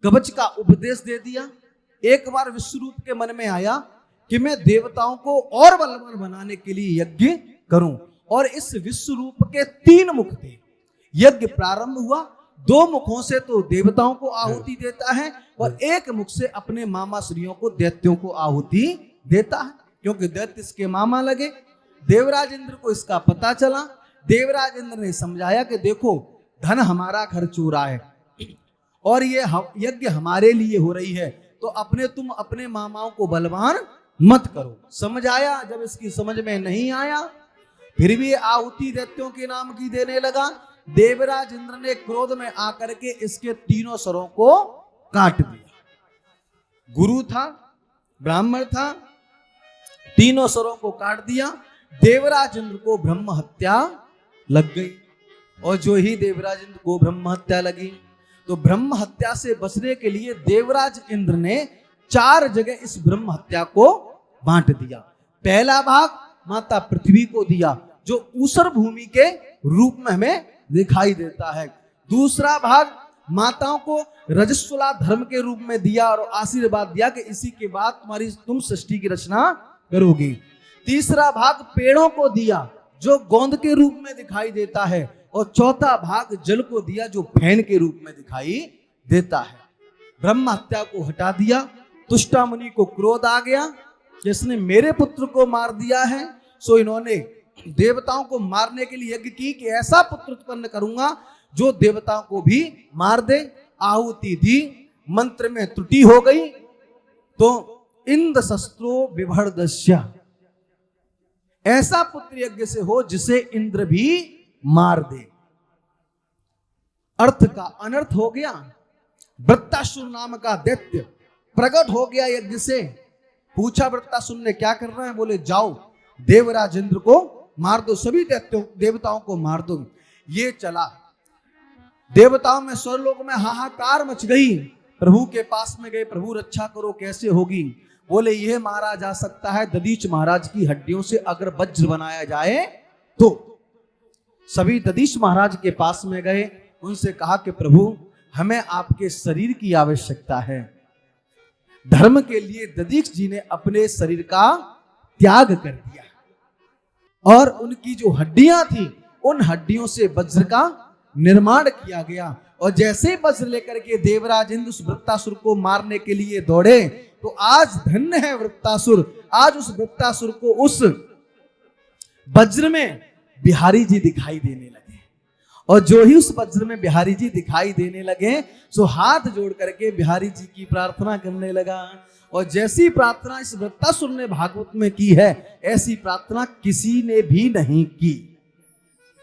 कवच का उपदेश दे दिया। एक बार विश्वरूप के मन में आया कि मैं देवताओं को और बलवान बनाने के लिए यज्ञ करूं, और इस विश्वरूप के 3 मुख थे। यज्ञ प्रारंभ हुआ, 2 मुखों से तो देवताओं को आहुति देता है और 1 मुख से अपने मामा श्रियों को, दैत्यों को आहुति देता है, क्योंकि दैत्य इसके मामा लगे। देवराज इंद्र को इसका पता चला। देवराज इंद्र ने समझाया कि देखो, धन हमारा खर्च हो रहा है और ये यज्ञ हमारे लिए हो रही है, तो तुम अपने मामाओं को बलवान मत करो। समझ आया? जब इसकी समझ में नहीं आया, फिर भी आहुति दैत्यों के नाम की देने लगा। देवराज इंद्र ने क्रोध में आकर के इसके 3 सरों को काट दिया। गुरु था, ब्राह्मण था, 3 सरों को काट दिया। देवराज इंद्र को ब्रह्म हत्या लग गई। और जो ही देवराज इंद्र को ब्रह्म हत्या लगी, तो ब्रह्म हत्या से बचने के लिए देवराज इंद्र ने 4 जगह इस ब्रह्म हत्या को बांट दिया। पहला भाग माता पृथ्वी को दिया, जो ऊसर भूमि के रूप में हमें दिखाई देता है। दूसरा भाग माताओं को रजस्वला धर्म के रूप में दिया और आशीर्वाद दिया कि इसी के बाद तुम सृष्टि की रचना करोगे। तीसरा भाग पेड़ों को दिया, जो गोंद के रूप में दिखाई देता है, और चौथा भाग जल को दिया, जो फैन के रूप में दिखाई देता है। ब्रह्म हत्या को हटा दिया। तुष्टा मुनि को क्रोध आ गया, जिसने मेरे पुत्र को मार दिया है, सो इन्होंने देवताओं को मारने के लिए यज्ञ की कि ऐसा पुत्र उत्पन्न करूंगा जो देवताओं को भी मार दे। आहुति दी, मंत्र में त्रुटि हो गई, तो इंद्र शस्त्रो विभर्दस्य, ऐसा पुत्र यज्ञ से हो जिसे इंद्र भी मार दे। अर्थ का अनर्थ हो गया। वृत्तासुर नाम का दैत्य प्रकट हो गया यज्ञ से। पूछा वृत्तासुर ने, क्या कर रहे हैं? बोले, जाओ देवराज इंद्र को मार दो, सभी देवताओं को मार दो। ये चला, देवताओं में, स्वर्गलोक में हाहाकार मच गई। प्रभु के पास में गए, प्रभु रक्षा करो, कैसे होगी? बोले, यह मारा जा सकता है दधीच महाराज की हड्डियों से, अगर वज्र बनाया जाए तो। सभी दधीच महाराज के पास में गए, उनसे कहा कि प्रभु, हमें आपके शरीर की आवश्यकता है। धर्म के लिए दधीच जी ने अपने शरीर का त्याग कर दिया और उनकी जो हड्डियां थी, उन हड्डियों से वज्र का निर्माण किया गया। और जैसे वज्र लेकर के देवराज इंद्र उस वृत्तासुर को मारने के लिए दौड़े, तो आज धन्य है वृत्तासुर। आज उस वृत्तासुर को उस वज्र में बिहारी जी दिखाई देने लगे। और जो ही उस वज्र में बिहारी जी दिखाई देने लगे, सो हाथ जोड़ करके बिहारी जी की प्रार्थना करने लगा। और जैसी प्रार्थना इस वृत्तासुर ने भागवत में की है, ऐसी प्रार्थना किसी ने भी नहीं की।